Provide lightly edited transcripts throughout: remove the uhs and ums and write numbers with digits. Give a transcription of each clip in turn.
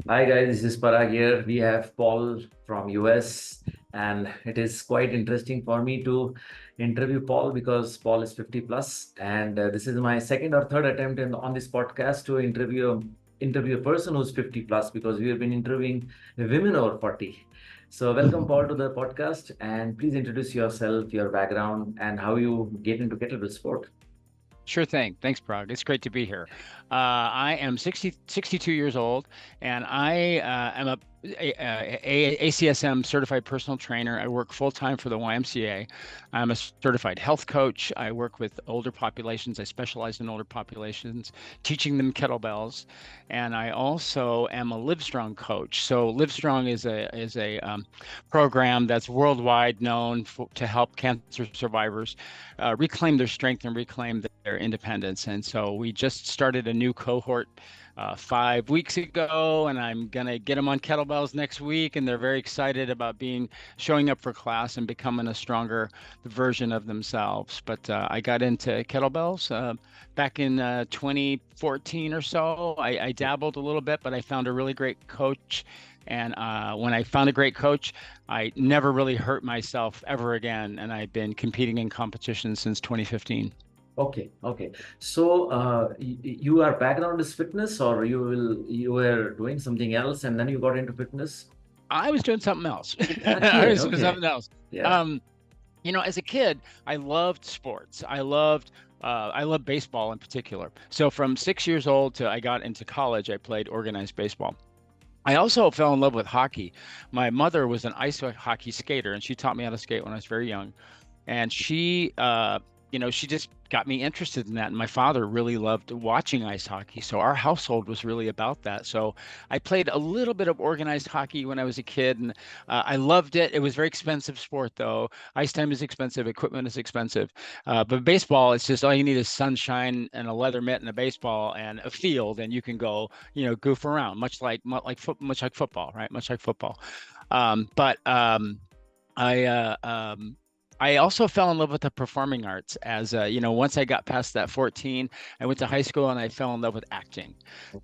Hi guys, this is Parag here. We have Paul from US, and it is quite interesting for me to interview Paul because Paul is 50 plus, and this is my second or third attempt on this podcast to interview a person who's 50 plus because we have been interviewing women over 40. So welcome Paul to the podcast, and please introduce yourself, your background, and how you get into kettlebell sport. Sure thing. Thanks, Prague. It's great to be here. I am 62 years old, and I am a ACSM certified personal trainer. I work full time for the YMCA. I'm a certified health coach. I work with older populations. I specialize in older populations, teaching them kettlebells, and I also am a Liv Strong coach. So Liv Strong is a program that's worldwide known to help cancer survivors reclaim their strength and reclaim their independence. And so we just started a new cohort 5 weeks ago, and I'm gonna get them on kettlebells next week, and they're very excited about showing up for class and becoming a stronger version of themselves. But I got into kettlebells back in 2014 or so. I dabbled a little bit, but I found a really great coach. And when I found a great coach, I never really hurt myself ever again. And I've been competing in competitions since 2015. Okay. So, your background is fitness, or you were doing something else, and then you got into fitness? I was doing something else. I Okay, was doing okay, something else. yeah. Um, as a kid, I loved sports. I loved baseball in particular. So from 6 years old to I got into college, I played organized baseball. I also fell in love with hockey. My mother was an ice hockey skater, and she taught me how to skate when I was very young. And she just got me interested in that. And my father really loved watching ice hockey. So our household was really about that. So I played a little bit of organized hockey when I was a kid, and I loved it. It was a very expensive sport, though. Ice time is expensive, equipment is expensive. But baseball, it's just all you need is sunshine and a leather mitt and a baseball and a field, and you can go, goof around, much like football, right? Much like football. But I I also fell in love with the performing arts once I got past that 14, I went to high school and I fell in love with acting.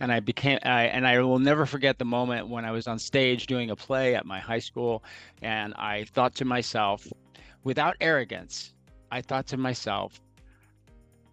And I will never forget the moment when I was on stage doing a play at my high school, and I thought to myself, without arrogance, I thought to myself,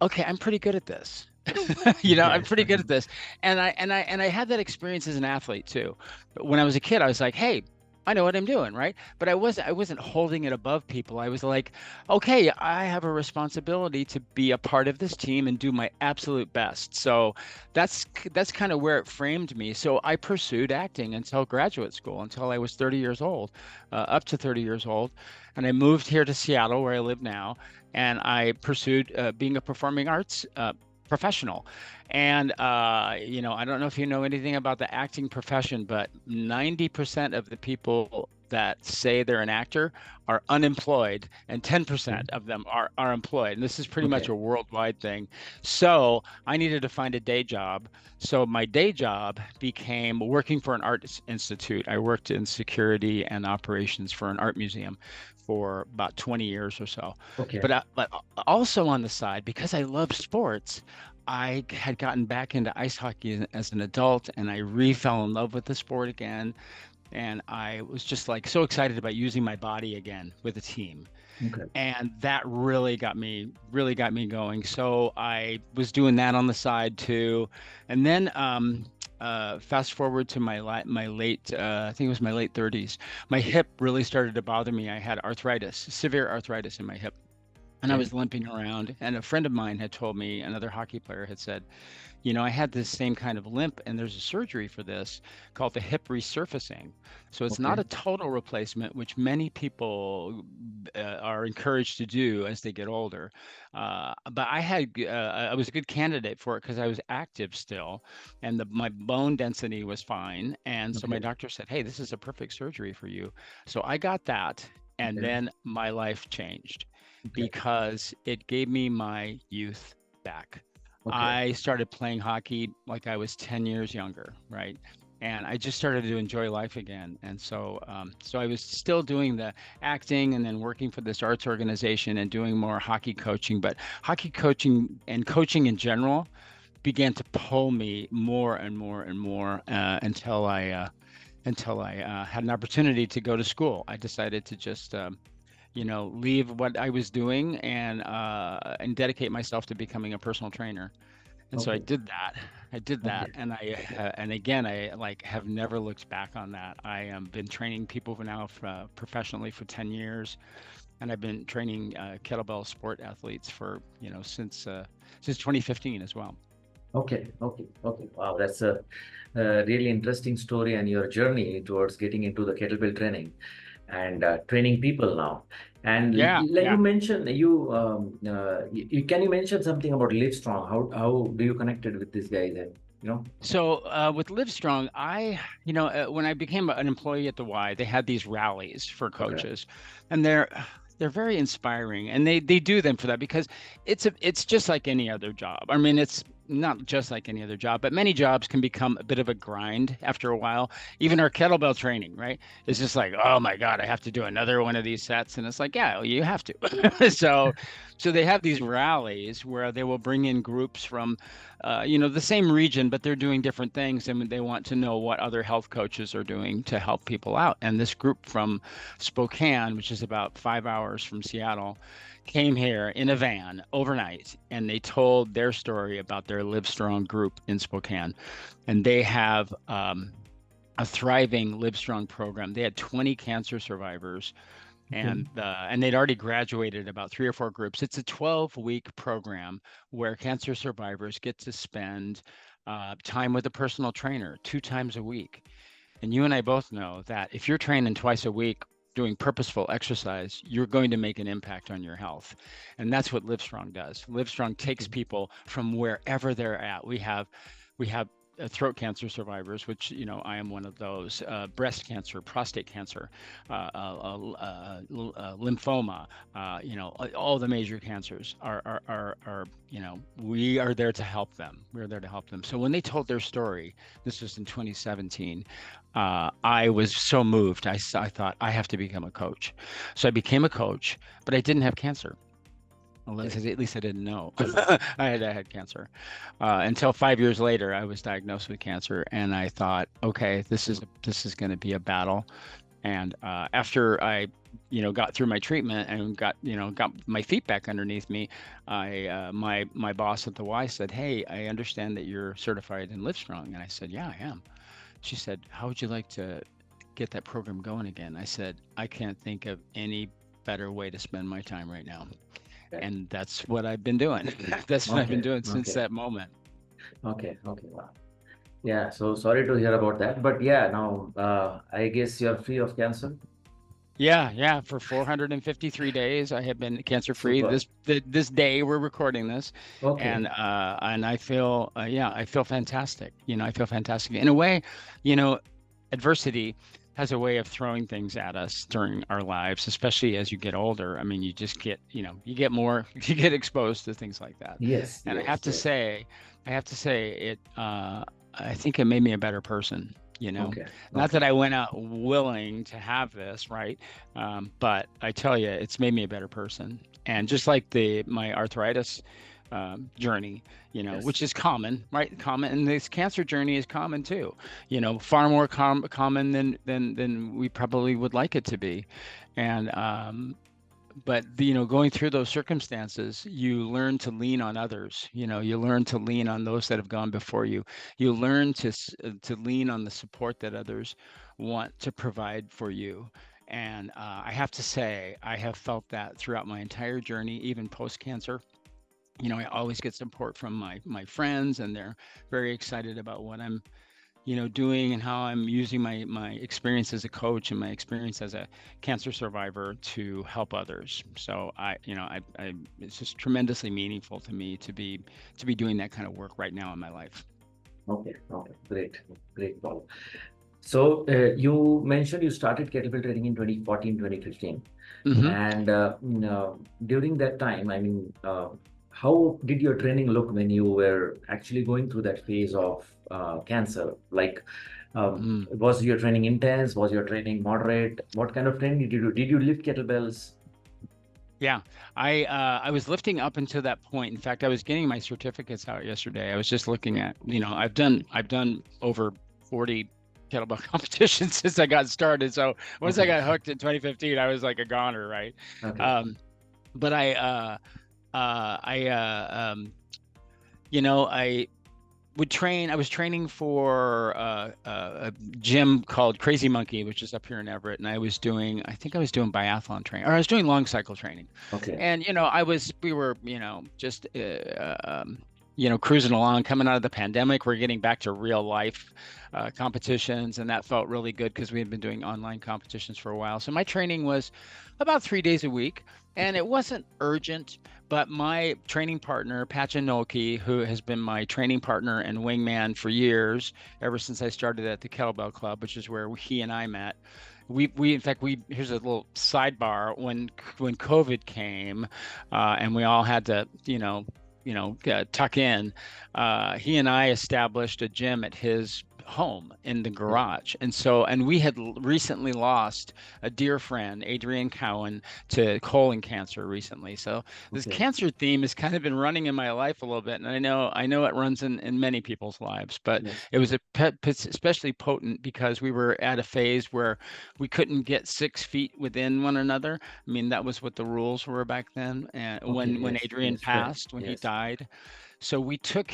okay, I'm pretty good at this. I'm pretty good at this. And I had that experience as an athlete too. But when I was a kid, I was like, hey, I know what I'm doing, right? But I wasn't holding it above people. I was like, okay, I have a responsibility to be a part of this team and do my absolute best. So that's kind of where it framed me. So I pursued acting until graduate school, until I was 30 years old, up to 30 years old. And I moved here to Seattle, where I live now, and I pursued being a performing arts professional. And I don't know if you know anything about the acting profession, but 90% of the people that say they're an actor are unemployed, and 10% of them are employed. And this is pretty much Okay. a worldwide thing. So I needed to find a day job. So my day job became working for an art institute. I worked in security and operations for an art museum for about 20 years or so. Okay. But also on the side, because I love sports, I had gotten back into ice hockey as an adult, and I fell in love with the sport again. And I was just like so excited about using my body again with a team. Okay. And that really got me going. So I was doing that on the side too. And then fast forward to my late, I think it was my late 30s, my hip really started to bother me. I had arthritis, severe arthritis in my hip. And I Okay. was limping around, and a friend of mine had told me, another hockey player had said, I had this same kind of limp, and there's a surgery for this called the hip resurfacing. So it's not Okay. a total replacement, which many people are encouraged to do as they get older. But I was a good candidate for it because I was active still, and my bone density was fine. And so my Okay. doctor said, hey, this is a perfect surgery for you. So I got that, and Okay. then my life changed Okay. because it gave me my youth back. Okay. I started playing hockey like I was 10 years younger, right? And I just started to enjoy life again. And so I was still doing the acting and then working for this arts organization and doing more hockey coaching. But hockey coaching and coaching in general began to pull me more and more and more until I had an opportunity to go to school. I decided to just leave what I was doing and dedicate myself to becoming a personal trainer. And so I Okay. did that. I did that, Okay. and again, I like have never looked back on that. I have been training people for now professionally for 10 years, and I've been training kettlebell sport athletes for since 2015 as well. Okay. Okay. Okay. Wow, that's a really interesting story and your journey towards getting into the kettlebell training and training people now. And Yeah, like you yeah. mentioned, can you mention something about Live Strong? How do you connected with these guys and you know? So with Liv Strong, when I became an employee at the Y, they had these rallies for Okay. coaches, and they're very inspiring, and they do them for that because it's just like any other job. I mean, it's not just like any other job, but many jobs can become a bit of a grind after a while. Even our kettlebell training, right? It's just like, oh my God, I have to do another one of these sets, and it's like, yeah, you have to. So they have these rallies where they will bring in groups from the same region, but they're doing different things, and they want to know what other health coaches are doing to help people out. And this group from Spokane, which is about 5 hours from Seattle, came here in a van overnight, and they told their story about their Live Strong group in Spokane, and they have a thriving Live Strong program. They had 20 cancer survivors Okay. and they'd already graduated about 3 or 4 groups. It's a 12-week program where cancer survivors get to spend time with a personal trainer 2 times a week. And you and I both know that if you're training twice a week doing purposeful exercise, you're going to make an impact on your health. And that's what Livestrong does. Livestrong takes people from wherever they're at. We have throat cancer survivors, which I am one of those. Breast cancer, prostate cancer, lymphoma. All the major cancers are. We are there to help them. We're there to help them. So when they told their story, this was in 2017. I was so moved. I thought I have to become a coach. So I became a coach, but I didn't have cancer. Well, Okay. at least I didn't know I had cancer until 5 years later. I was diagnosed with cancer, and I thought, okay, this is going to be a battle. And after I, got through my treatment and got my feet back underneath me, my boss at the Y said, "Hey, I understand that you're certified in Livestrong," and I said, "Yeah, I am." She said, "How would you like to get that program going again?" I said, "I can't think of any better way to spend my time right now." Okay. And that's what I've been doing. That's what I've been Okay. doing since Okay. that moment. Okay. Okay. Wow. Yeah. So sorry to hear about that, but yeah, now I guess you're free of cancer. Yeah, yeah. For 453 days, I have been cancer free. Super. This day we're recording this, Okay. and I feel I feel fantastic. I feel fantastic in a way. You know, adversity has a way of throwing things at us during our lives, especially as you get older. I mean, you just get you get more you get exposed to things like that, Yes. and Yes. Yes. I have to say it. I think it made me a better person. Okay. Not that Okay. I went out willing to have this, right? But I tell you, it's made me a better person. And just like my arthritis journey, Yes. which is common, right? Common, and this cancer journey is common too. Far more common than we probably would like it to be. And but going through those circumstances, you learn to lean on others. You learn to lean on those that have gone before you. You learn to lean on the support that others want to provide for you. And I have to say, I have felt that throughout my entire journey, even post cancer. I always get support from my friends, and they're very excited about what I'm doing and how I'm using my experience as a coach and my experience as a cancer survivor to help others. So it's just tremendously meaningful to me to be doing that kind of work right now in my life. Okay. Okay. Great. Great, Paul. So you mentioned you started kettlebell training in 2014, 2015. Hmm. And during that time, I mean, how did your training look when you were actually going through that phase of cancer? Like, was your training intense? Was your training moderate? What kind of training did you do? Did you lift kettlebells? Yeah, I was lifting up until that point. In fact, I was getting my certificates out yesterday. I was just looking at, I've done over 40 kettlebell competitions since I got started. So once I Okay. got hooked in 2015, I was like a goner, right? Okay. Um, but I I would train. I was training for a gym called Crazy Monkey, which is up here in Everett, and I think I was doing biathlon training, or I was doing long cycle training. Okay. And we were, just cruising along, coming out of the pandemic. We're getting back to real life competitions, and that felt really good because we had been doing online competitions for a while. So my training was about 3 days a week, and it wasn't urgent. But my training partner, Patchen Nolke, who has been my training partner and wingman for years, ever since I started at the Kettlebell Club, which is where he and I met. We in fact, we here's a little sidebar. When COVID came, and we all had to tuck in, he and I established a gym at his home in the garage. And we had recently lost a dear friend, Adrian Cowan, to colon cancer recently. So this Okay. cancer theme has kind of been running in my life a little bit, and I know it runs in many people's lives, but Yes. it was especially potent because we were at a phase where we couldn't get 6 feet within one another. I mean, that was what the rules were back then. And Okay. when Yes. Adrian Yes. Fair. passed, when he Yes. died, so we took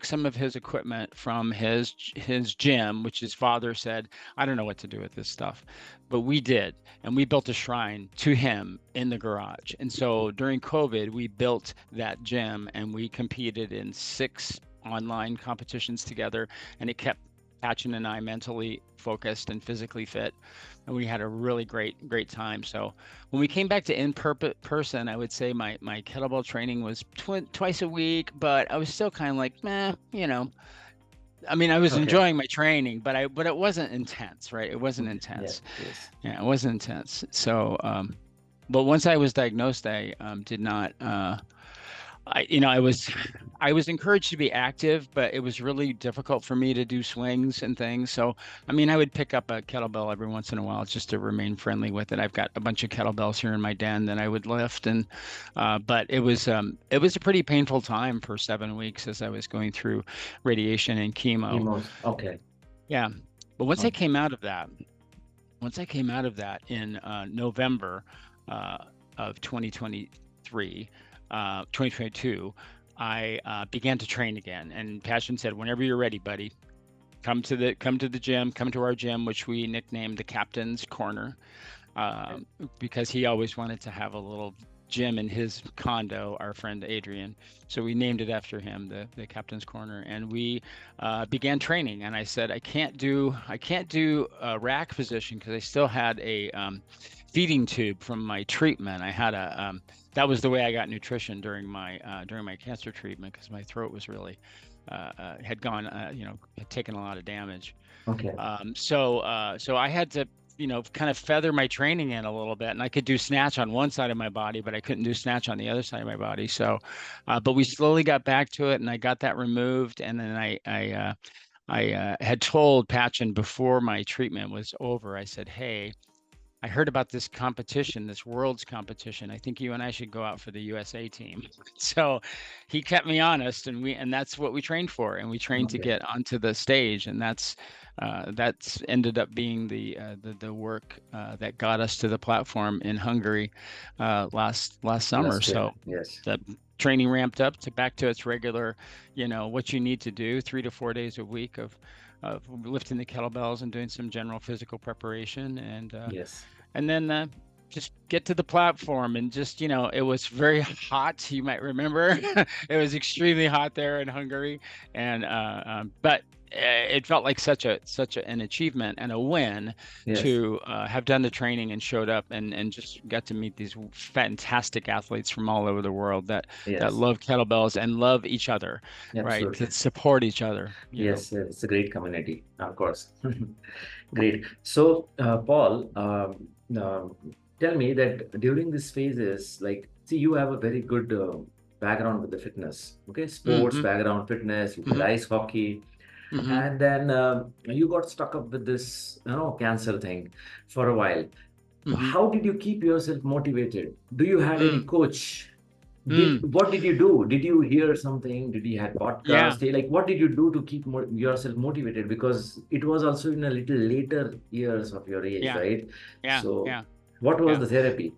some of his equipment from his gym, which his father said, I don't know what to do with this stuff, but we did, and we built a shrine to him in the garage. And so during COVID, we built that gym, and we competed in 6 online competitions together, and it kept Patchen and I mentally focused and physically fit, and we had a really great time. So when we came back to person, I would say my kettlebell training was twice a week, but I was still kind of like, meh, I mean, I was Okay. enjoying my training, but it wasn't intense, right? It wasn't Okay. Yes. intense. Yes. Yeah, it wasn't intense. So, but once I was diagnosed, I did not. I was encouraged to be active, but it was really difficult for me to do swings and things. So, I mean, I would pick up a kettlebell every once in a while just to remain friendly with it. I've got a bunch of kettlebells here in my den that I would lift, and but it was a pretty painful time for 7 weeks as I was going through radiation and chemo. Emos. Okay. Yeah, but Okay. once I came out of that in November uh, of 2023, 2022, I began to train again. And Passion said, "Whenever you're ready, buddy, come to the gym, come to our gym, which we nicknamed the Captain's Corner, because he always wanted to have a little gym in his condo, our friend Adrian. So we named it after him, the Captain's Corner, and we began training. And I said, I can't do a rack position because I still had a feeding tube from my treatment. I had that was the way I got nutrition during my cancer treatment because my throat was really had gone, had taken a lot of damage. Okay. So I had to, kind of feather my training in a little bit, and I could do snatch on one side of my body, but I couldn't do snatch on the other side of my body. So, but we slowly got back to it, and I got that removed, and then I had told Patchen before my treatment was over. I said, "Hey, I heard about this competition, this world's competition. I think you and I should go out for the USA team." So he kept me honest, and that's what we trained for. And we trained to Okay. get onto the stage, and that's ended up being the work that got us to the platform in Hungary last summer. Last year. So Yes. the training ramped up to back to its regular, what you need to do 3 to 4 days a week of lifting the kettlebells and doing some general physical preparation, Yes. and then just get to the platform. And just, it was very hot, you might remember. It was extremely hot there in Hungary, and but it felt like an achievement and a win Yes. to have done the training and showed up and just got to meet these fantastic athletes from all over the world that Yes. love kettlebells and love each other, right? Absolutely. That support each other. Yes. It's a great community, of course. Great. So, Paul, tell me that during these phases, like, see, you have a very good background with the fitness, okay? Sports Hmm. background, fitness, you played Hmm. ice hockey, Hmm. and then you got stuck up with this, cancer thing for a while. Hmm. How did you keep yourself motivated? Do you had any Mm. coach? Mm. What did you do? Did you hear something? Did you had Yeah. podcast? Like, what did you do to keep yourself motivated? Because it was also in a little later years of your age, Yeah. right? Yeah. So, Yeah. what was Yeah. the therapy?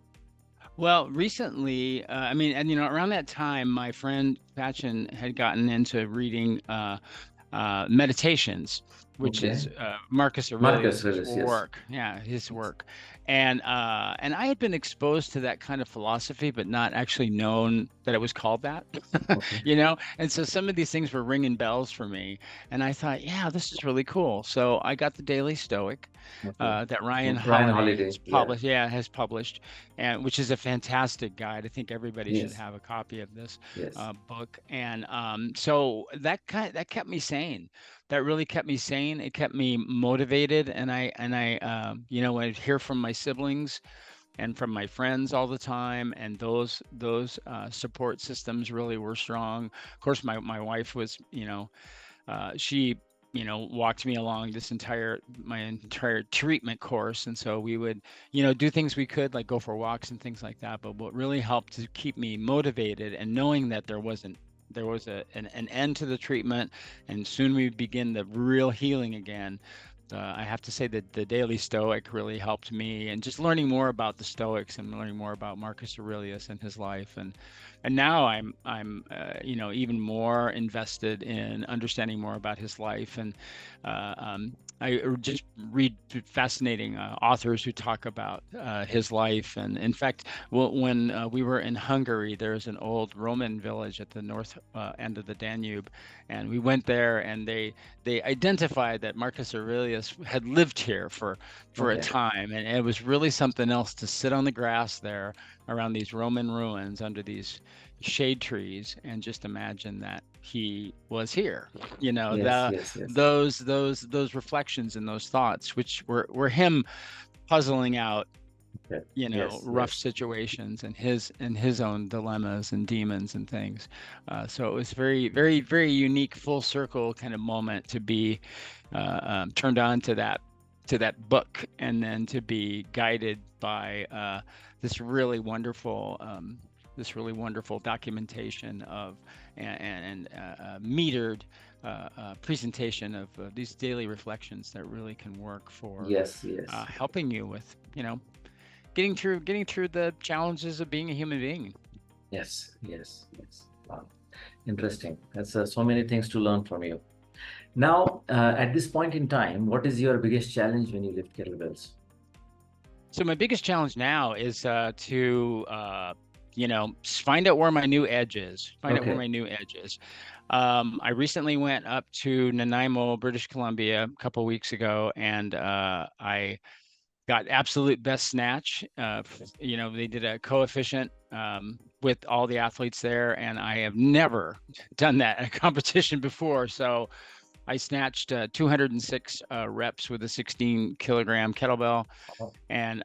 Well, recently, I mean, and around that time, my friend Patchen had gotten into reading meditations, which Okay, is Marcus Marcus Aurelius's Aurelius, yes. work. Yeah, his work, and I had been exposed to that kind of philosophy, but not actually known that it was called that. Okay, And so some of these things were ringing bells for me, and I thought, yeah, this is really cool. So I got the Daily Stoic. okay. That Ryan Ryan Holiday Holiday, has yeah, published, yeah, has published, and which is a fantastic guide. I think everybody should yes, have a copy of this yes, book. And so that kept me sane. That really kept me sane. It kept me motivated, and I hear from my siblings and from my friends all the time, and those support systems really were strong. Of course, my wife was, she walked me along my entire treatment course, and so we would do things we could, like go for walks and things like that. But what really helped to keep me motivated, and knowing that there was an end to the treatment, and soon we begin the real healing again. I have to say that the Daily Stoic really helped me, and just learning more about the Stoics and learning more about Marcus Aurelius and his life, and now I'm even more invested in understanding more about his life. And I just read fascinating authors who talk about his life. And in fact, when we were in Hungary, there's an old Roman village at the north end of the Danube, and we went there, and they identified that Marcus Aurelius had lived here for a okay, time, and it was really something else to sit on the grass there around these Roman ruins under these shade trees and just imagine that he was here. yes, yes, yes, Those reflections and those thoughts, which were him puzzling out okay, yes, rough yes, situations and his own dilemmas and demons and things. So it was very, very, very unique, full circle kind of moment to be turned on to that book, and then to be guided by this really wonderful documentation of and metered presentation of these daily reflections that really can work for yes, yes, helping you with getting through the challenges of being a human being. yes, yes, yes. Wow, interesting. That's so many things to learn from you. Now, at this point in time, what is your biggest challenge when you lift kettlebells? So my biggest challenge now is to find out where my new edge is. Find out where Okay. my new edge is. I recently went up to Nanaimo, British Columbia, a couple weeks ago, and I got absolute best snatch. They did a coefficient with all the athletes there, and I have never done that in a competition before. So I snatched 206 reps with a 16-kilogram kettlebell, Oh, and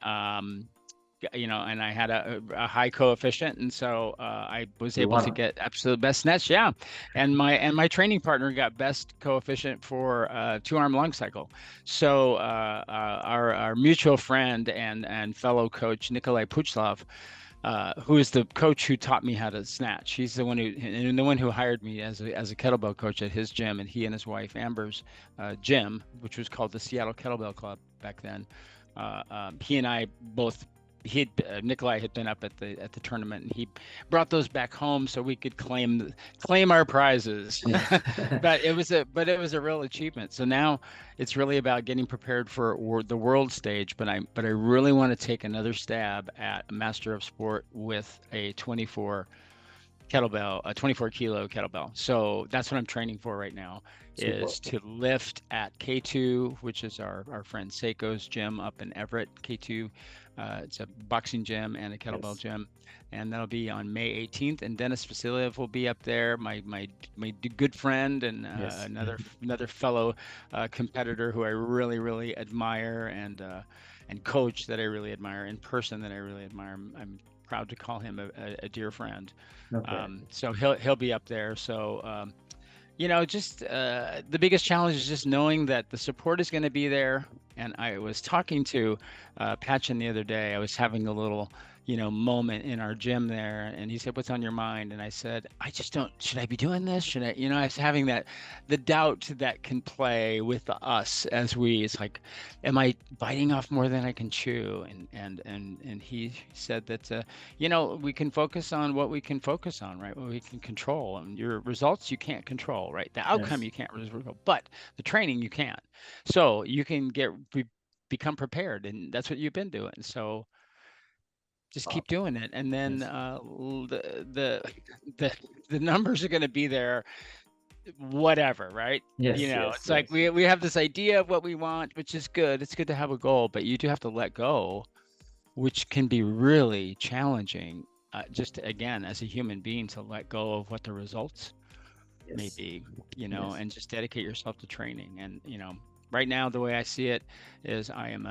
and I had a high coefficient, and so I was you able to won. get absolute best snatch. Yeah, and my training partner got best coefficient for two-arm lung cycle. So our mutual friend and fellow coach Nikolai Puchlov, who is the coach who taught me how to snatch. He's the one who hired me as a kettlebell coach at his gym, and he and his wife Amber's gym, which was called the Seattle Kettlebell Club back then. He and I both. Nikolai had been up at the tournament, and he brought those back home so we could claim our prizes. Yeah. But it was a real achievement. So now it's really about getting prepared for the world stage. But I really want to take another stab at a Master of Sport with a 24 kettlebell, a 24 kilo kettlebell. So that's what I'm training for right now, Super. is to lift at K2, which is our friend Seiko's gym up in Everett. K2, it's a boxing gym and a kettlebell Yes. gym, and that'll be on May 18th. And Dennis Vasiliev will be up there, my good friend, and Yes. another fellow competitor who I really, really admire, and coach that I really admire in person, that I really admire. I'm proud to call him a dear friend. Okay. So he'll be up there. So just the biggest challenge is just knowing that the support is going to be there. And I was talking to Patchen the other day. I was having a little, moment in our gym there, and he said, "What's on your mind?" And I said, "I just don't. Should I be doing this? Should I?" I was having the doubt that can play with us as we. It's like, am I biting off more than I can chew? And he said that we can focus on what we can focus on, right? What we can control. And your results you can't control, right? The outcome Yes. you can't control, but the training you can. So you can become prepared, and that's what you've been doing. So just Wow. keep doing it, and then Yes. the the numbers are going to be there, whatever, right? Yes. Yes. It's like Yes. we have this idea of what we want, which is good. It's good to have a goal, but you do have to let go, which can be really challenging. Just again, as a human being, to let go of what the results may Yes. be, Yes. and just dedicate yourself to training. And right now, the way I see it is, I am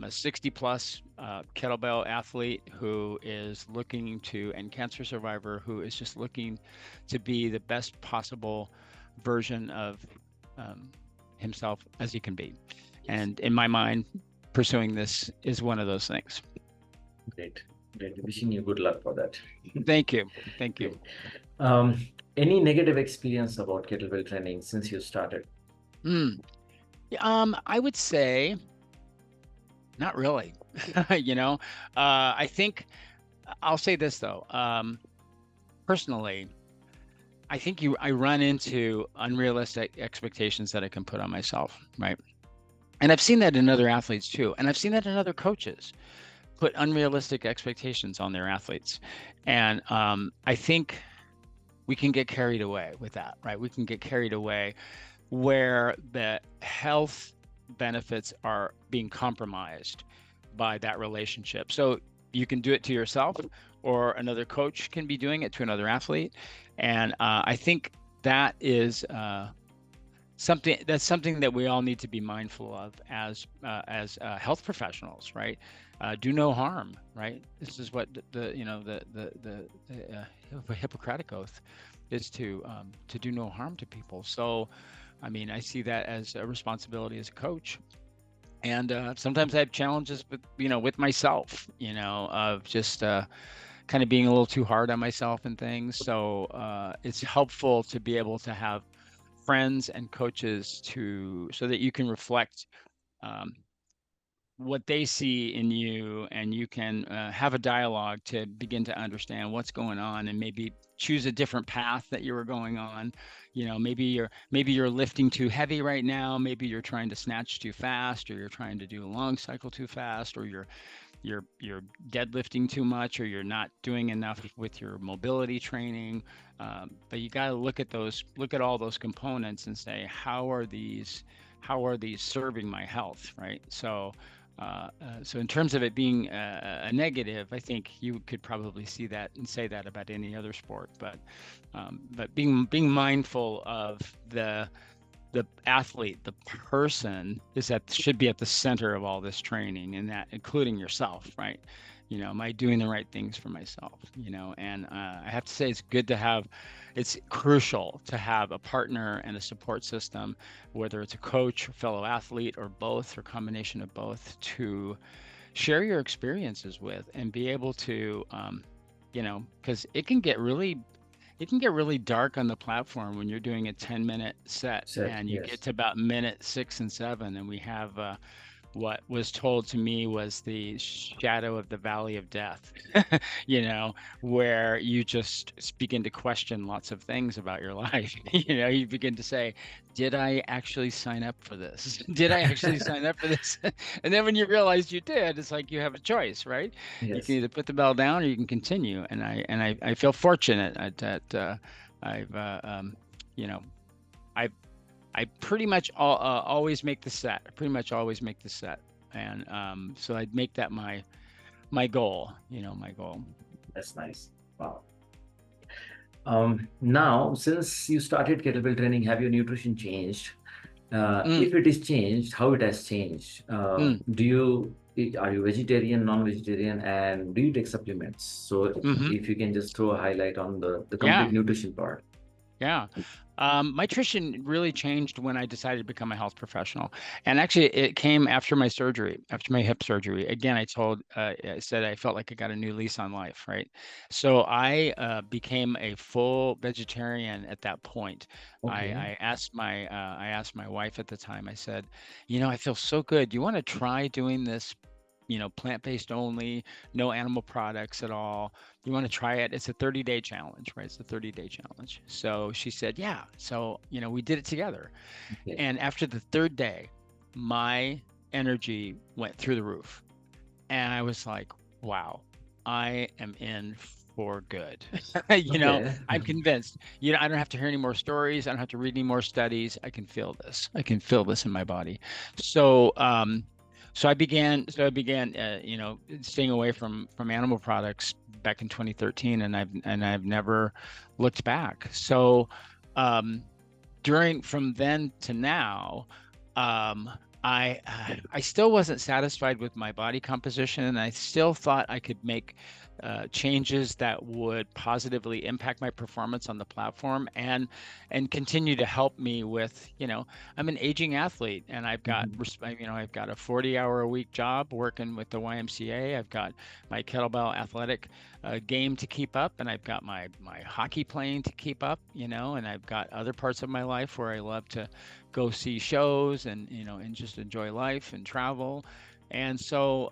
a 60 plus kettlebell athlete who is looking to, and cancer survivor who is just looking to be the best possible version of himself as he can be. Yes. And in my mind, pursuing this is one of those things. Great. Great. Wishing you good luck for that. Thank you. Thank you. Great. Um, any negative experience about kettlebell training since you started? Mm. I would say not really. I think I'll say this though. Personally, I think I run into unrealistic expectations that I can put on myself, right? And I've seen that in other athletes too, and I've seen that in other coaches put unrealistic expectations on their athletes, and I think we can get carried away with that, right? We can get carried away where the health benefits are being compromised by that relationship. So you can do it to yourself, or another coach can be doing it to another athlete. And I think that is something that we all need to be mindful of as health professionals, right? Do no harm, right? This is what the Hippocratic Oath is, to do no harm to people. So, I mean, I see that as a responsibility as a coach. And sometimes I have challenges with myself, of just kind of being a little too hard on myself and things. So it's helpful to be able to have friends and coaches so that you can reflect um, what they see in you, and you can have a dialogue to begin to understand what's going on, and maybe choose a different path that you were going on. Maybe you're lifting too heavy right now, maybe you're trying to snatch too fast, or you're trying to do a long cycle too fast, or you're deadlifting too much, or you're not doing enough with your mobility training. But you got to look at all those components and say, how are these serving my health, right? So in terms of it being a negative, I think you could probably see that and say that about any other sport. But being mindful of the athlete, the person should be at the center of all this training, and that including yourself, right? Am I doing the right things for myself? And I have to say, it's crucial to have a partner and a support system, whether it's a coach, or fellow athlete, or both, or combination of both, to share your experiences with, and be able to, because it can get really dark on the platform when you're doing a 10-minute set, Set. and you get Yes. to about minute 6 and 7, and we have what was told to me was the shadow of the valley of death, where you just begin to question lots of things about your life. You begin to say, did I actually sign up for this? Did I actually sign up for this? And then when you realize you did, it's like you have a choice, right? You can Yes. either put the bell down, or you can continue. And I feel fortunate that I've you know I pretty much always make the set. I pretty much always make the set, and so I'd make that my goal. My goal. That's nice. Wow. Now, since you started kettlebell training, have your nutrition changed? Mm, If it is changed, how it has changed? mm, Are you vegetarian, non-vegetarian, and do you take supplements? So hmm if you can just throw a highlight on the Yeah. complete nutrition part. Yeah. My nutrition really changed when I decided to become a health professional. And actually, it came after my surgery, after my hip surgery. Again, I said I felt like I got a new lease on life, right? So I became a full vegetarian at that point. Okay. I asked my wife at the time, I said, I feel so good. Do you want to try doing this, plant-based only, no animal products at all? You want to try it? It's a 30-day challenge, right? It's a 30-day challenge. So she said, yeah. So, we did it together. Okay. And after the third day, my energy went through the roof. And I was like, wow, I am in for good. Okay. I'm convinced. I don't have to hear any more stories. I don't have to read any more studies. I can feel this. I can feel this in my body. So, so I began, staying away from animal products back in 2013, and I've never looked back. So, um, from then to now, um, I still wasn't satisfied with my body composition, and I still thought I could make changes that would positively impact my performance on the platform and continue to help me with, I'm an aging athlete, and Mhm. I've got a 40-hour-a-week job working with the YMCA. I've got my kettlebell athletic game to keep up, and I've got my hockey playing to keep up, and I've got other parts of my life where I love to go see shows and just enjoy life and travel. And so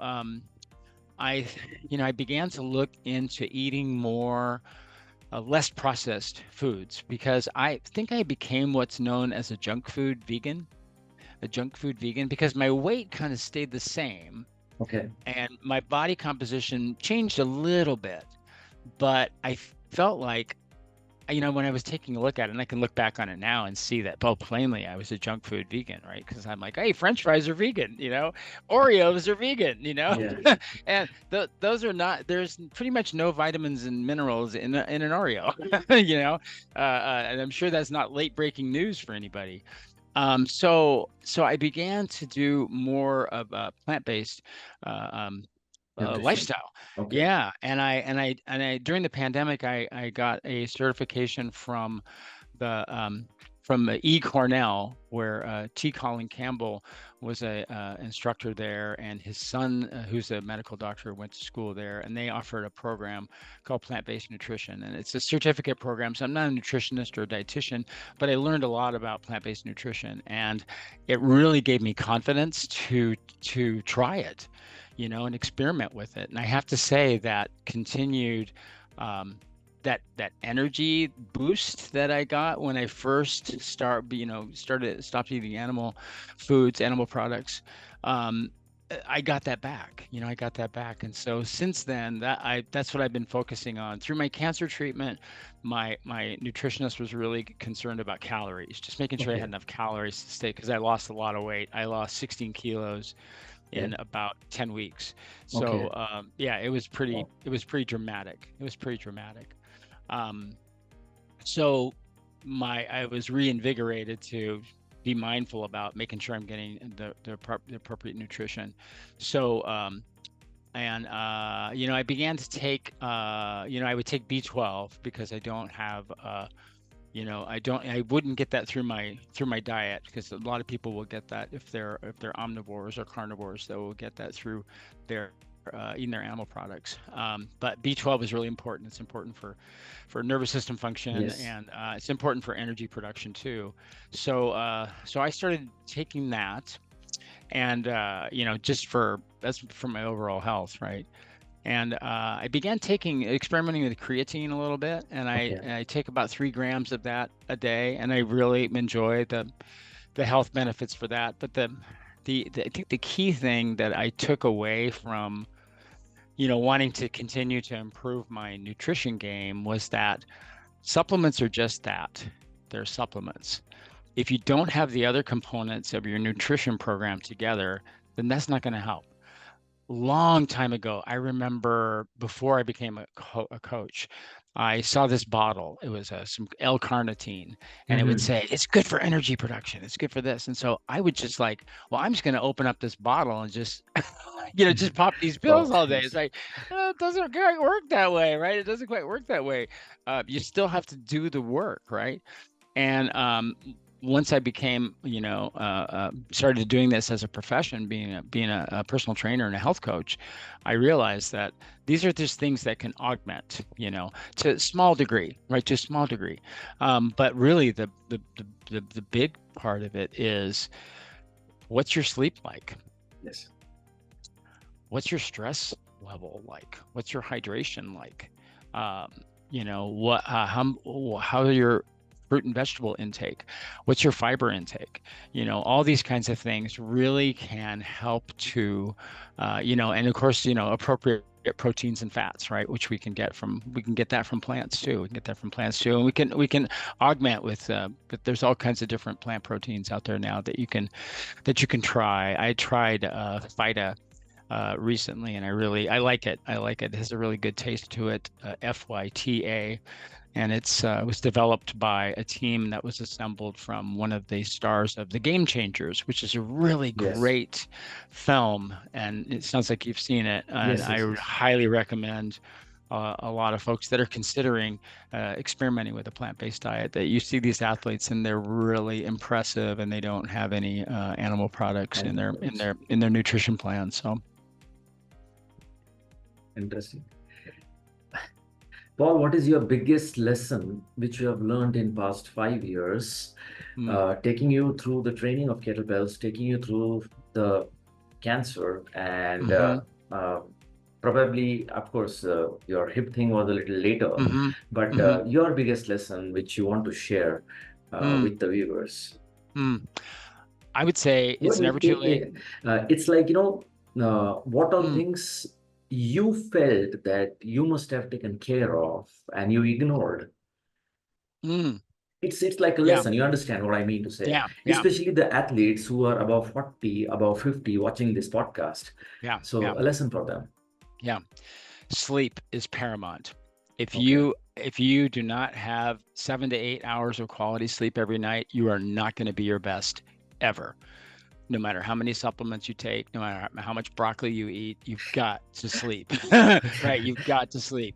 I, I began to look into eating more less processed foods because I think I became what's known as a junk food vegan, because my weight kind of stayed the same Okay. and my body composition changed a little bit, but I felt like, when I was taking a look at it, and I can look back on it now and see that, well, plainly I was a junk food vegan, right? Because I'm like, hey, French fries are vegan, Oreos are vegan, Yeah. and those are not. There's pretty much no vitamins and minerals in an Oreo, and I'm sure that's not late breaking news for anybody. So I began to do more of a plant-based uh, um, Nutrition. lifestyle. Okay. Yeah, and I during the pandemic, I got a certification from E. Cornell, where T. Colin Campbell was a instructor there, and his son, who's a medical doctor, went to school there, and they offered a program called plant-based nutrition, and it's a certificate program. So I'm not a nutritionist or a dietitian, but I learned a lot about plant-based nutrition, and it really gave me confidence to try it, and experiment with it. And I have to say that continued that energy boost that I got when I first stopped eating animal products. Um, I got that back. I got that back. And so since then, that's what I've been focusing on. Through my cancer treatment, my nutritionist was really concerned about calories, just making sure I had Okay. enough calories to stay, because I lost a lot of weight. I lost 16 kilos Okay. in about 10 weeks. So Okay. yeah, Wow. it was pretty dramatic. It was pretty dramatic. Um, so I was reinvigorated to be mindful about making sure I'm getting the appropriate nutrition. So I began to take I would take B12 because I don't have I wouldn't get that through my diet, because a lot of people will get that if they're omnivores or carnivores, they will get that through their eating their animal products. But B12 is really important. It's important for nervous system function, Yes. and it's important for energy production too. So I started taking that, and that's for my overall health, right? And I began experimenting with creatine a little bit, and Okay. I take about 3 grams of that a day, and I really enjoy the health benefits for that. But I think the key thing that I took away from wanting to continue to improve my nutrition game was that supplements are just that. They're supplements. If you don't have the other components of your nutrition program together, then that's not going to help. long time ago, I remember before I became a coach, I saw this bottle. It was some L-carnitine, and it would Mm-hmm. say it's good for energy production. It's good for this. And so I would just like, well, I'm just going to open up this bottle and just, just pop these pills Pop all day. It's pills. like, it doesn't quite work that way, right? It doesn't quite work that way. You still have to do the work, right? And once I became, started doing this as a profession, being a personal trainer and a health coach, I realized that these are just things that can augment, to a small degree, right? To a small degree. But really, the big part of it is, what's your sleep like? Yes. What's your stress level like? What's your hydration like? Um, how are your fruit and vegetable intake? What's your fiber intake? All these kinds of things really can help to, and of course, appropriate proteins and fats, right? Which we can get that from plants too. We can get that from plants too, and we can augment with, but there's all kinds of different plant proteins out there now that you can try. I tried Phyta recently, and I like it. I like it. It has a really good taste to it. Phyta, and it was developed by a team that was assembled from one of the stars of The Game Changers, which is a really Yes. great film. And it sounds like you've seen it, and Yes. I Yes. would Yes. highly recommend. A lot of folks that are considering experimenting with a plant-based diet, that you see these athletes and they're really impressive, and they don't have any animal products in Animal their in products. their in their nutrition plan. So Interesting. Paul, what is your biggest lesson which you have learned in past 5 years, mm, taking you through the training of kettlebells, taking you through the cancer, and hmm uh, probably, of course, your hip thing was a little later, hmm but hmm your biggest lesson which you want to share mm, with the viewers? mm. I would say Well, it's never too late. it's like, what all Mm, things you felt that you must have taken care of and you ignored. mm. It's like a Yeah, lesson. You understand what I mean to say, yeah, yeah, especially the athletes who are above 40, above 50 watching this podcast. yeah, yeah, So a lesson for them. yeah. Sleep is paramount. If Okay. you do not have 7 to 8 hours of quality sleep every night, you are not going to be your best ever. No matter how many supplements you take, no matter how much broccoli you eat, you've got to sleep, right? You've got to sleep.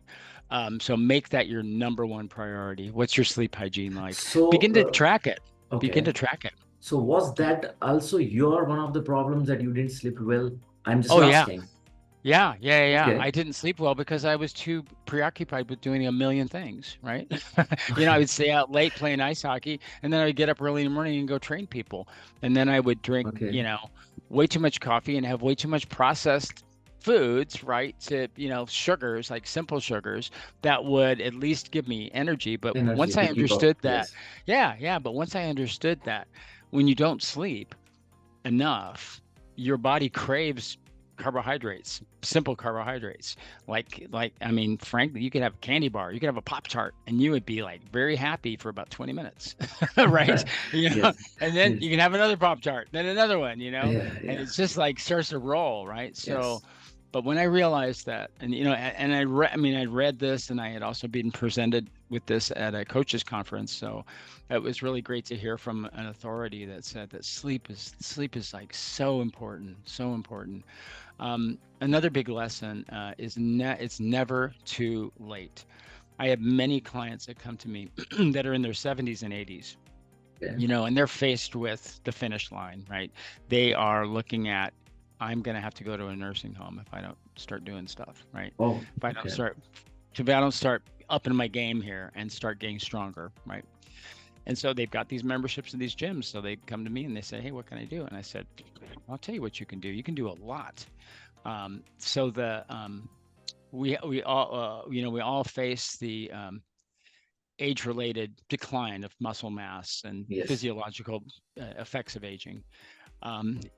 So make that your number one priority. What's your sleep hygiene like? Begin to So, track it. Begin okay. to track it. So was that also your one of the problems that you didn't sleep well? I'm just Oh yeah. asking. Yeah. I Okay. didn't sleep well because I was too preoccupied with doing a million things, right? I would stay out late playing ice hockey, and then I would get up early in the morning and go train people. And then I would drink, Okay. way too much coffee and have way too much processed foods, right? To, sugars, like simple sugars that would at least give me energy. But Energy once I to keep up. understood that, Yes. but once I understood that when you don't sleep enough, your body craves carbohydrates, simple carbohydrates. Like I mean, frankly, you could have a candy bar, you could have a Pop Tart, and you would be like very happy for about 20 minutes, right? Yes. And then Yes. you can have another Pop Tart, then another one, Yeah. and Yeah. it's just like starts to roll, right? So, Yes. but when I realized that, and and I read this, and I had also been presented with this at a coaches conference, so it was really great to hear from an authority that said that sleep is like so important, so important. Another big lesson it's never too late. I have many clients that come to me that are in their 70s and 80s, Yeah. and they're faced with the finish line, right? They are looking at, I'm going to have to go to a nursing home if I don't start doing stuff, right? Oh, If I don't okay. start, if I don't start upping my game here and start getting stronger, right? And so they've got these memberships in these gyms. So they come to me and they say, hey, what can I do? And I said, I'll tell you what you can do. You can do a lot. So we all we all face the age-related decline of muscle mass and Yes. physiological effects of aging.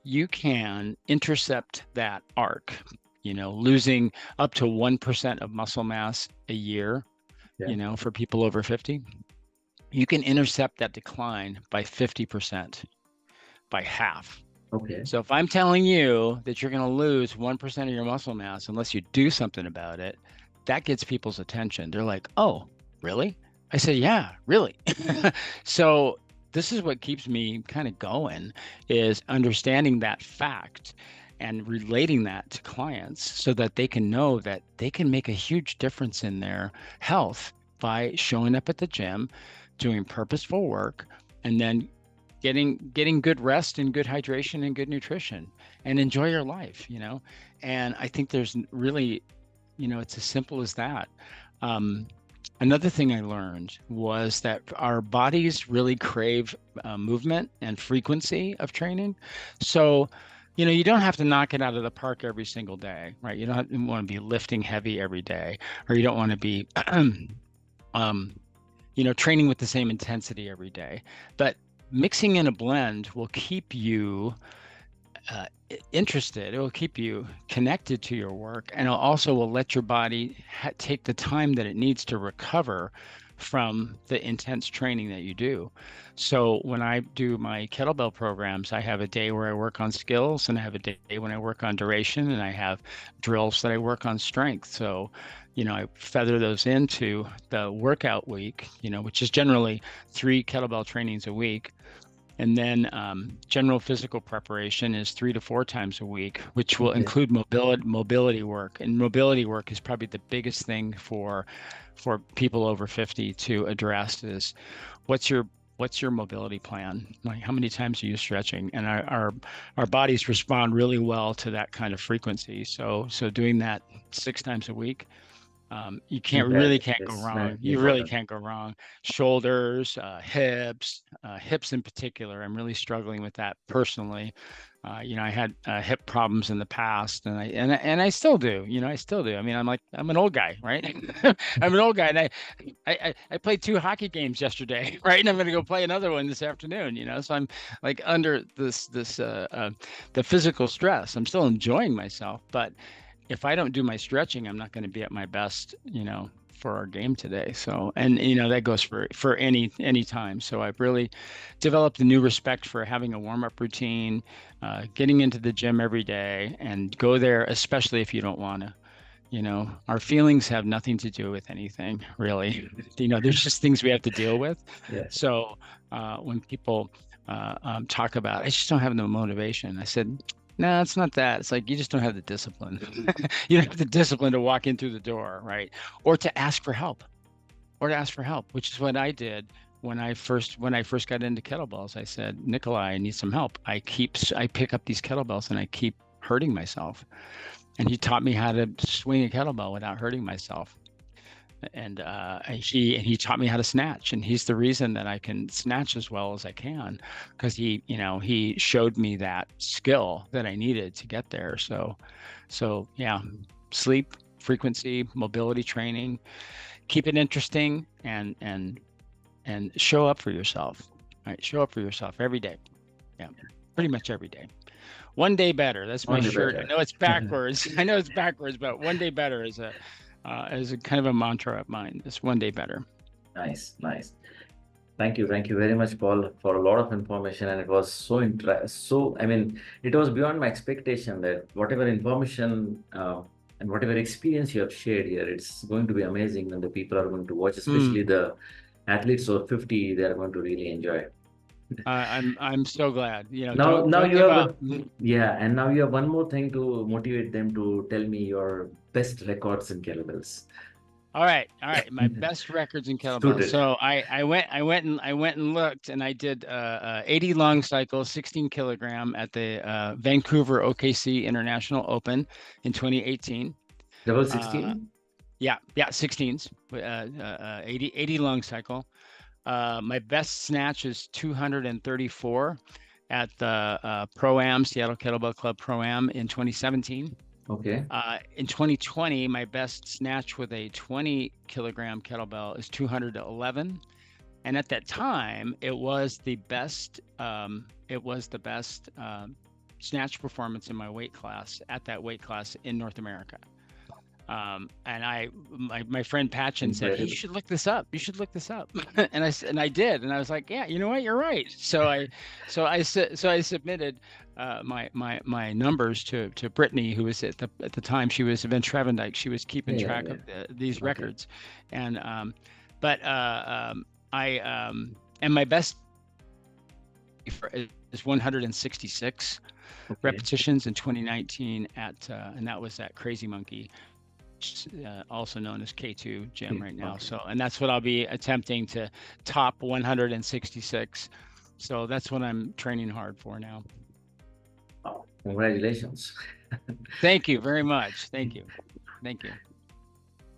You can intercept that arc. Losing up to 1% of muscle mass a year. Yeah. For people over 50, you can intercept that decline by 50%, by half. Okay. So if I'm telling you that you're going to lose 1% of your muscle mass unless you do something about it, that gets people's attention. They're like, oh, really? I said, yeah, really. So this is what keeps me kind of going, is understanding that fact and relating that to clients so that they can know that they can make a huge difference in their health by showing up at the gym, doing purposeful work, and then getting good rest and good hydration and good nutrition and enjoy your life, you know. And I think there's really, you know, it's as simple as that. um, Another thing I learned was that our bodies really crave movement and frequency of training. So, you know, you don't have to knock it out of the park every single day, right? You don't want to be lifting heavy every day, or you don't want to be um, you know, training with the same intensity every day. But mixing in a blend will keep you interested. It will keep you connected to your work, and it also will let your body take the time that it needs to recover from the intense training that you do. So when I do my kettlebell programs, I have a day where I work on skills, and I have a day when I work on duration, and I have drills that I work on strength. So, you know, I feather those into the workout week, you know, which is generally 3 kettlebell trainings a week. And then general physical preparation is 3 to 4 times a week, which will Okay. include mobility work. And mobility work is probably the biggest thing for people over 50 to address, is what's your mobility plan? Like, how many times are you stretching? And our bodies respond really well to that kind of frequency. So doing that 6 times a week, you That can't go is wrong. very You really important. can't go wrong. Shoulders, hips in particular. I'm really struggling with that personally. You know, I had hip problems in the past, and I still do. You know, I still do. I mean, I'm an old guy, right? I'm an old guy, and I played 2 hockey games yesterday, right? And I'm going to go play another one this afternoon. You know, so I'm like under the physical stress. I'm still enjoying myself, but if I don't do my stretching, I'm not going to be at my best, you know, for our game today. So, and you know, that goes for any time. So I've really developed a new respect for having a warm-up routine, getting into the gym every day, and go there, especially if you don't want to. You know, our feelings have nothing to do with anything, really. You know, there's just things we have to deal with. Yes. So when people talk about, I just don't have no motivation, I said, no, it's not that. It's like you just don't have the discipline. You don't have the discipline to walk in through the door, right? Or to ask for help, which is what I did when I first got into kettlebells. I said, Nikolai, I need some help. I pick up these kettlebells and I keep hurting myself. And he taught me how to swing a kettlebell without hurting myself. And he taught me how to snatch, and he's the reason that I can snatch as well as I can, because he showed me that skill that I needed to get there. So yeah, sleep, frequency, mobility training, keep it interesting, and show up for yourself. Right, show up for yourself every day. Yeah, pretty much every day. One day better. That's my Only shirt. I better. know it's backwards. I know it's backwards, but one day better is a kind of a mantra of mine. It's one day better. Nice, nice. Thank you very much, Paul, for a lot of information. And it was I mean, it was beyond my expectation that whatever information and whatever experience you have shared here, it's going to be amazing when the people are going to watch, especially Mm. the athletes over 50, they are going to really enjoy. I'm so glad. You know, Now don't you give have up. yeah, and now you have one more thing to motivate them to tell me your best records in kettlebells. All right. My best records in kettlebells. Suited. So I went and looked, and I did 80 long cycles, 16 kilogram at the Vancouver OKC International Open in 2018. Double Uh, 16? yeah, 16s, 80 long cycle. My best snatch is 234 at the Pro-Am, Seattle Kettlebell Club Pro-Am in 2017. Okay. In 2020, my best snatch with a 20 kilogram kettlebell is 211. And at that time, it was the best snatch performance in my weight class, at that weight class in North America. And my friend Patchen said, "Hey, you Incredible. should look this up. You should look this up." And I did, and I was like, "Yeah, you know what? You're right." So I submitted my numbers to Brittany, who was at the time she was Van Trevendyke. She was keeping Yeah, track yeah. of these Okay. records, and but I and my best is 166 Okay. repetitions in 2019 and that was at Crazy Monkey, also known as K2 gym Okay. right now. Okay. So, and that's what I'll be attempting to top 166. So that's what I'm training hard for now. Wow. Congratulations. Thank you very much. Thank you. Thank you.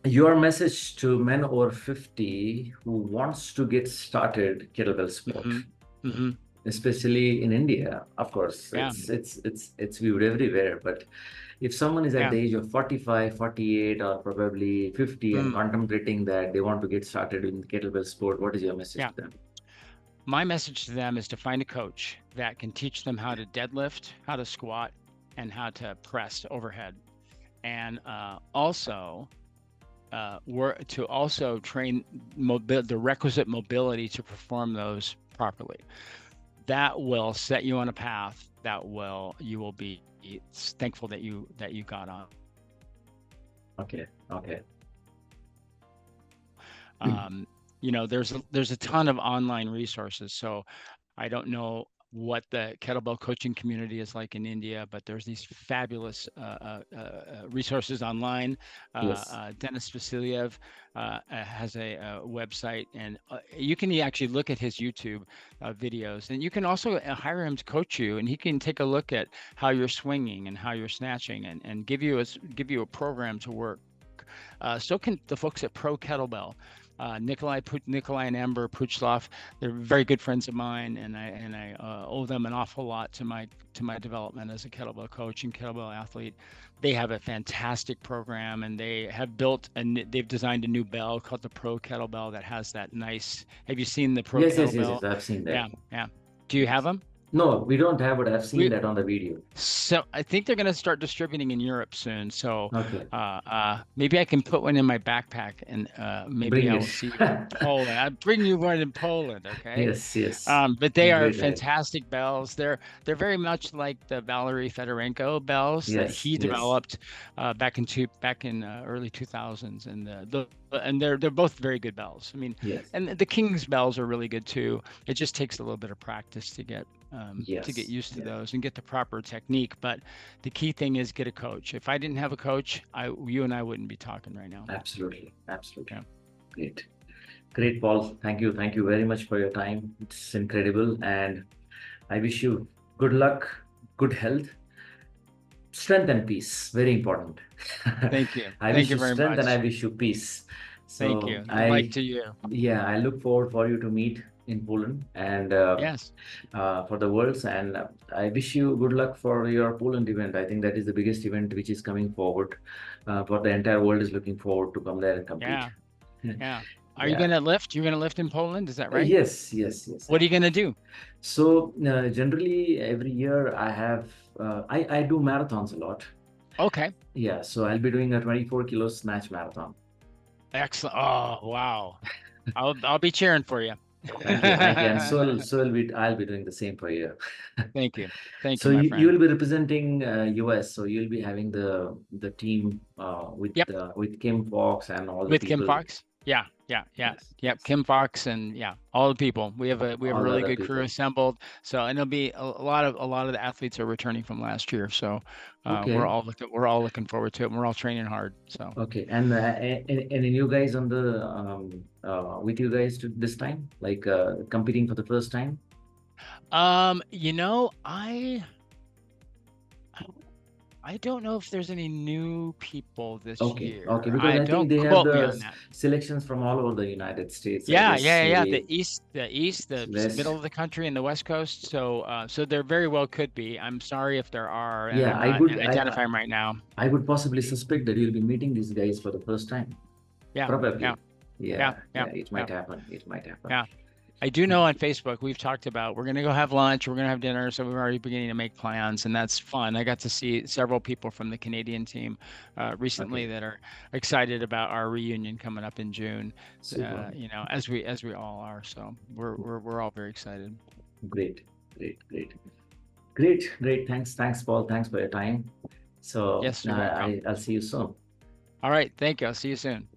Your message to men over 50 who wants to get started kettlebell sport, especially in India. Of course, Yeah. it's viewed everywhere, but if someone is at Yeah. the age of 45, 48, or probably 50 and contemplating that they want to get started in kettlebell sport, what is your message Yeah. to them? My message to them is to find a coach that can teach them how to deadlift, how to squat, and how to press overhead. And also to also train the requisite mobility to perform those properly. That will set you on a path that you will be thankful that you got on. Okay. Okay. You know, there's a ton of online resources. So I don't know what the kettlebell coaching community is like in India, but there's these fabulous resources online. Yes. Dennis Vasiliev has a website, and you can actually look at his YouTube videos, and you can also hire him to coach you, and he can take a look at how you're swinging and how you're snatching, and give you a program to work. So can the folks at Pro Kettlebell. Nikolai and Amber Puchlov, they're very good friends of mine, and I owe them an awful lot to my development as a kettlebell coach and kettlebell athlete. They have a fantastic program, and they have built and they've designed a new bell called the Pro Kettlebell that has that nice. Have you seen the Pro Yes, yes, yes, yes. Kettlebell? I've seen that. Yeah, yeah. Do you have them? No, we don't have, but I've seen We that on the video. So I think they're going to start distributing in Europe soon. So Okay. maybe I can put one in my backpack, and maybe Bring I'll it. see you in Poland. I'll bring you one in Poland, okay? Yes, yes. But they are Great idea. fantastic bells. They're very much like the Valery Fedorenko bells that Yes, he yes, developed back in early 2000s, and they're both very good bells. I mean, yes, and the King's bells are really good too. It just takes a little bit of practice to get yes, used to yes. those and get the proper technique. But the key thing is get a coach. If I didn't have a coach, you and I wouldn't be talking right now. Absolutely, absolutely. Yeah. Great. Great, Paul. Thank you. Thank you very much for your time. It's incredible. And I wish you good luck, good health, strength and peace. Very important. Thank you. I Thank wish you you very strength and I much. wish you peace. Thank So you. And like to you. yeah, I look forward for you to meet in Poland and Yes. for the Worlds. And I wish you good luck for your Poland event. I think that is the biggest event which is coming forward. For the entire world is looking forward to come there and compete. Yeah. Yeah. Are you Yeah. going to lift? You're going to lift in Poland? Is that right? Yes, yes, yes. What are you going to do? So generally every year I have I do marathons a lot. Okay. Yeah, so I'll be doing a 24 kilo snatch marathon. Excellent. Oh, wow. I'll be cheering for you. Thank you, thank you. And so I'll be doing the same for you. Thank you. Thank So you, my you friend. will be representing US. So you'll be having the team Yep. with Kim Fox and all the With Kim people. Fox. Yeah. Yes, Yep. Kim Fox and all the people. We have a all the really other good crew people. assembled. So, and it'll be a lot of the athletes are returning from last year. So, Okay. we're all looking forward to it. And we're all training hard. So. Okay, and you guys on the with you guys to this time, like competing for the first time? You know, I don't know if there's any new people this Okay, year. okay, because I think Don't they have quote me the on that. selections from all over the United States. I Yeah, guess yeah. maybe The east, the West. middle of the country, and the west coast. So, so there very well could be. I'm sorry if there are, and Yeah, I'm I not would identifying right now. I would possibly suspect that you'll be meeting these guys for the first time. Yeah, Probably. yeah, Yeah, yeah. it might happen. It might happen. Yeah. I do know on Facebook we've talked about we're going to go have lunch, we're going to have dinner, so we're already beginning to make plans, and that's fun. I got to see several people from the Canadian team recently Okay, that are excited about our reunion coming up in June. super. As we all are. So we're all very excited. Great, great, great, great. Thanks, Paul. Thanks for your time. So Yes, you're welcome. I'll see you soon. All right, thank you. I'll see you soon.